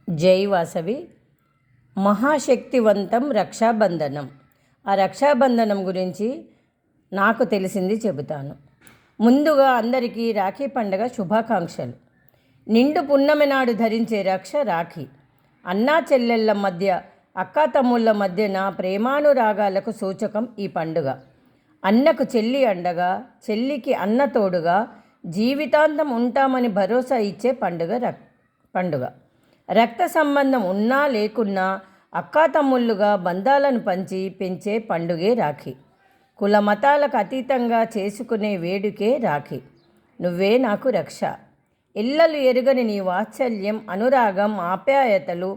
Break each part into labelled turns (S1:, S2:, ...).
S1: జై వాసవి. మహాశక్తివంతం రక్షాబంధనం. ఆ రక్షాబంధనం గురించి నాకు తెలిసింది చెబుతాను. ముందుగా అందరికీ రాఖీ పండుగ శుభాకాంక్షలు. నిండు పున్నమి నాడు ధరించే రక్ష రాఖీ. అన్నా చెల్లెళ్ళ మధ్య, అక్కా తమ్ముళ్ళ మధ్యన ప్రేమానురాగాలకు సూచకం ఈ పండుగ. అన్నకు చెల్లి అండగా, చెల్లికి అన్న తోడుగా జీవితాంతం ఉంటామని భరోసా ఇచ్చే పండుగ. రక్త సంబంధం ఉన్నా లేకున్నా అక్కా తమ్ముళ్ళుగా బంధాలను పంచి పెంచే పండుగే రాఖీ. కుల మతాలకు అతీతంగా చేసుకునే వేడుకే రాఖీ. నువ్వే నాకు రక్ష. ఇళ్ళలు ఎరుగని నీ వాత్సల్యం, అనురాగం, ఆప్యాయతలు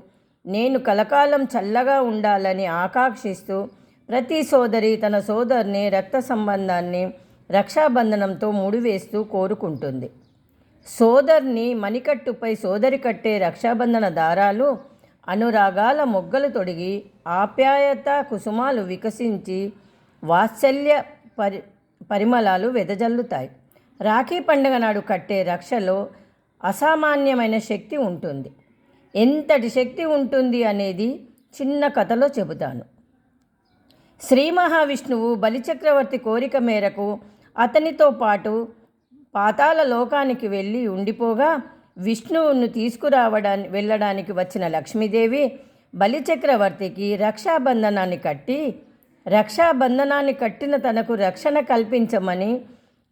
S1: నేను కలకాలం చల్లగా ఉండాలని ఆకాంక్షిస్తూ ప్రతి సోదరి తన సోదరుని రక్త సంబంధాన్ని రక్షాబంధనంతో ముడివేస్తూ కోరుకుంటుంది. సోదరుని మణికట్టుపై సోదరి కట్టే రక్షాబంధన దారాలు అనురాగాల మొగ్గలు తొడిగి ఆప్యాయత కుసుమాలు వికసించి వాత్సల్య పరిమళాలు వెదజల్లుతాయి. రాఖీ పండుగ నాడు కట్టే రక్షలో అసామాన్యమైన శక్తి ఉంటుంది. ఎంతటి శక్తి ఉంటుంది అనేది చిన్న కథలో చెబుతాను. శ్రీ మహావిష్ణువు బలిచక్రవర్తి కోరిక మేరకు అతనితో పాటు పాతాళ లోకానికి వెళ్ళి ఉండిపోగా విష్ణువును వెళ్ళడానికి వచ్చిన లక్ష్మీదేవి బలిచక్రవర్తికి రక్షాబంధనాన్ని కట్టిన తనకు రక్షణ కల్పించమని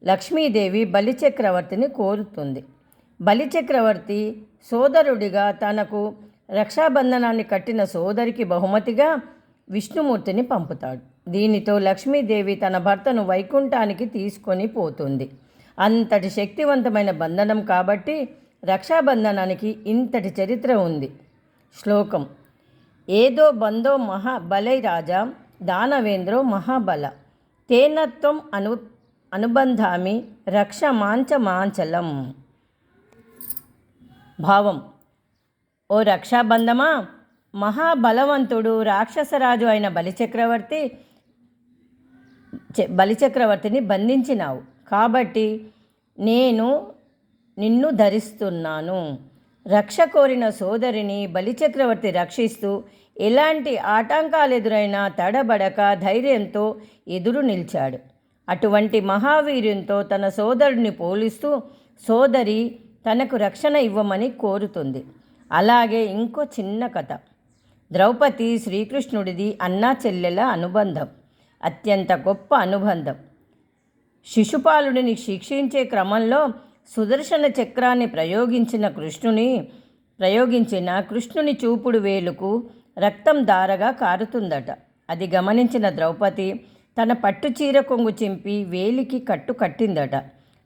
S1: లక్ష్మీదేవి బలిచక్రవర్తిని కోరుతుంది. బలిచక్రవర్తి సోదరుడిగా తనకు రక్షాబంధనాన్ని కట్టిన సోదరికి బహుమతిగా విష్ణుమూర్తిని పంపుతాడు. దీనితో లక్ష్మీదేవి తన భర్తను వైకుంఠానికి తీసుకొని పోతుంది. అంతటి శక్తివంతమైన బంధనం కాబట్టి రక్షాబంధనానికి ఇంతటి చరిత్ర ఉంది. శ్లోకం: ఏదో బంధో మహాబలై రాజా దానవేంద్రో మహాబల తేనత్వం అనుబంధామి రక్ష మాంచలం. భావం: ఓ రక్షాబంధమా, మహాబలవంతుడు రాక్షసరాజు అయిన బలిచక్రవర్తిని బంధించినావు కాబట్టి నేను నిన్ను ధరిస్తున్నాను. రక్ష కోరిన సోదరిని బలిచక్రవర్తి రక్షిస్తూ ఎలాంటి ఆటంకాలు ఎదురైనా తడబడక ధైర్యంతో ఎదురు నిలిచాడు. అటువంటి మహావీర్యంతో తన సోదరుడిని పోలిస్తూ సోదరి తనకు రక్షణ ఇవ్వమని కోరుతుంది. అలాగే ఇంకో చిన్న కథ. ద్రౌపది శ్రీకృష్ణుడిది అన్నా చెల్లెల అనుబంధం అత్యంత గొప్ప అనుబంధం. శిశుపాలుడిని శిక్షించే క్రమంలో సుదర్శన చక్రాన్ని ప్రయోగించిన కృష్ణుని చూపుడు వేలుకు రక్తం ధారగా కారుతుందట. అది గమనించిన ద్రౌపది తన పట్టుచీర కొంగు చింపి వేలికి కట్టిందట.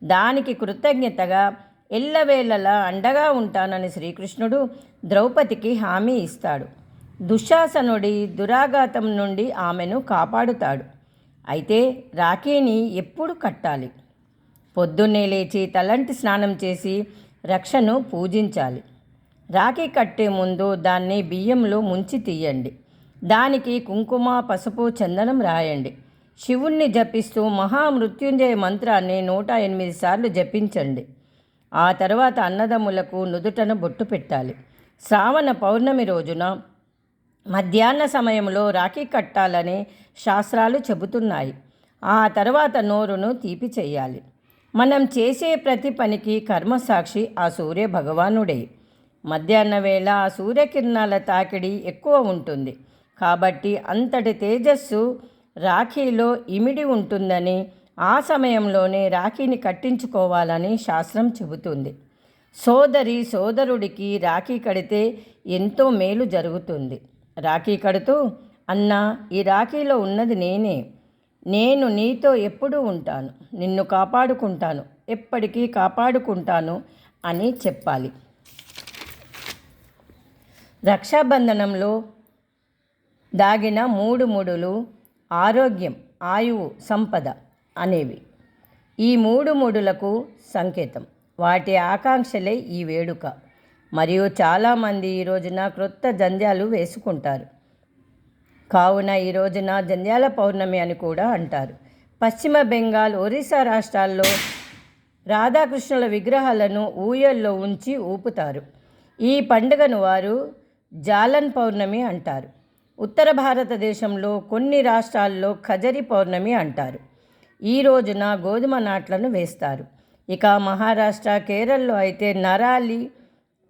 S1: దానికి కృతజ్ఞతగా ఎల్లవేళలా అండగా ఉంటానని శ్రీకృష్ణుడు ద్రౌపదికి హామీ ఇస్తాడు. దుశ్శాసనుడి దురాఘాతం నుండి ఆమెను కాపాడుతాడు. అయితే రాఖీని ఎప్పుడు కట్టాలి? పొద్దున్నే లేచి తలంటి స్నానం చేసి రక్షను పూజించాలి. రాఖీ కట్టే ముందు దాన్ని బియ్యంలో ముంచి తీయండి. దానికి కుంకుమ, పసుపు, చందనం రాయండి. శివుణ్ణి జపిస్తూ మహామృత్యుంజయ మంత్రాన్ని 108 సార్లు జపించండి. ఆ తర్వాత అన్నదమ్ములకు నుదుటన బొట్టు పెట్టాలి. శ్రావణ పౌర్ణమి రోజున మధ్యాహ్న సమయంలో రాఖీ కట్టాలని శాస్త్రాలు చెబుతున్నాయి. ఆ తర్వాత నోరును తీపి చేయాలి. మనం చేసే ప్రతి పనికి కర్మసాక్షి ఆ సూర్య భగవానుడే. మధ్యాహ్న వేళ ఆ సూర్యకిరణాల తాకిడి ఎక్కువ ఉంటుంది కాబట్టి అంతటి తేజస్సు రాఖీలో ఇమిడి ఉంటుందని, ఆ సమయంలోనే రాఖీని కట్టించుకోవాలని శాస్త్రం చెబుతుంది. సోదరుడికి రాఖీ కడితే ఎంతో మేలు జరుగుతుంది. రాఖీ కడుతూ, అన్నా, ఈ రాఖీలో ఉన్నది నేను నీతో ఎప్పుడూ ఉంటాను, నిన్ను కాపాడుకుంటాను, ఎప్పటికీ కాపాడుకుంటాను అని చెప్పాలి. రక్షాబంధనంలో దాగిన 3 ముడులు ఆరోగ్యం, ఆయువు, సంపద అనేవి ఈ 3 ముడులకు సంకేతం. వాటి ఆకాంక్షలే ఈ వేడుక. మరియు చాలామంది ఈ రోజున క్రొత్త జంధ్యాలు వేసుకుంటారు. కావున ఈ రోజున జంధ్యాల పౌర్ణమి అని కూడా అంటారు. పశ్చిమ బెంగాల్, ఒరిస్సా రాష్ట్రాల్లో రాధాకృష్ణుల విగ్రహాలను ఊయల్లో ఉంచి ఊపుతారు. ఈ పండుగను వారు జాలన్ పౌర్ణమి అంటారు. ఉత్తర భారతదేశంలో కొన్ని రాష్ట్రాల్లో ఖజరి పౌర్ణమి అంటారు. ఈ రోజున గోధుమ నాట్లను వేస్తారు. ఇక మహారాష్ట్ర, కేరళలో అయితే నరాలి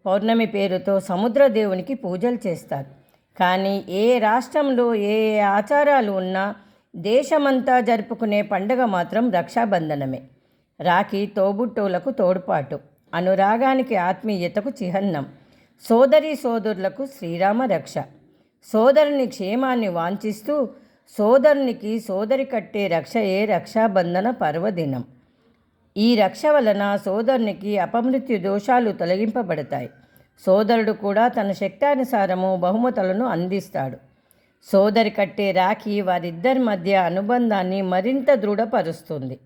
S1: పౌర్ణమి పేరుతో సముద్రదేవునికి పూజలు చేస్తారు. కానీ ఏ రాష్ట్రంలో ఏ ఆచారాలు ఉన్నా దేశమంతా జరుపుకునే పండుగ మాత్రం రక్షాబంధనమే. రాఖీ తోబుట్టువులకు తోడ్పాటు, అనురాగానికి ఆత్మీయతకు చిహ్నం, సోదరీ సోదరులకు శ్రీరామ రక్ష. సోదరుని క్షేమాన్ని వాంఛిస్తూ సోదరునికి సోదరి కట్టే రక్షయే రక్షాబంధన పర్వదినం. ఈ రక్ష వలన సోదరునికి అపమృత్యు దోషాలు తొలగింపబడతాయి. సోదరుడు కూడా తన శక్తానుసారము బహుమతులను అందిస్తాడు. సోదరి కట్టే రాఖీ వారిద్దరి మధ్య అనుబంధాన్ని మరింత దృఢపరుస్తుంది.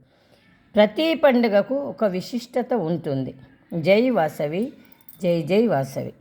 S1: ప్రతి పండుగకు ఒక విశిష్టత ఉంటుంది. జై వాసవి, జై జై వాసవి.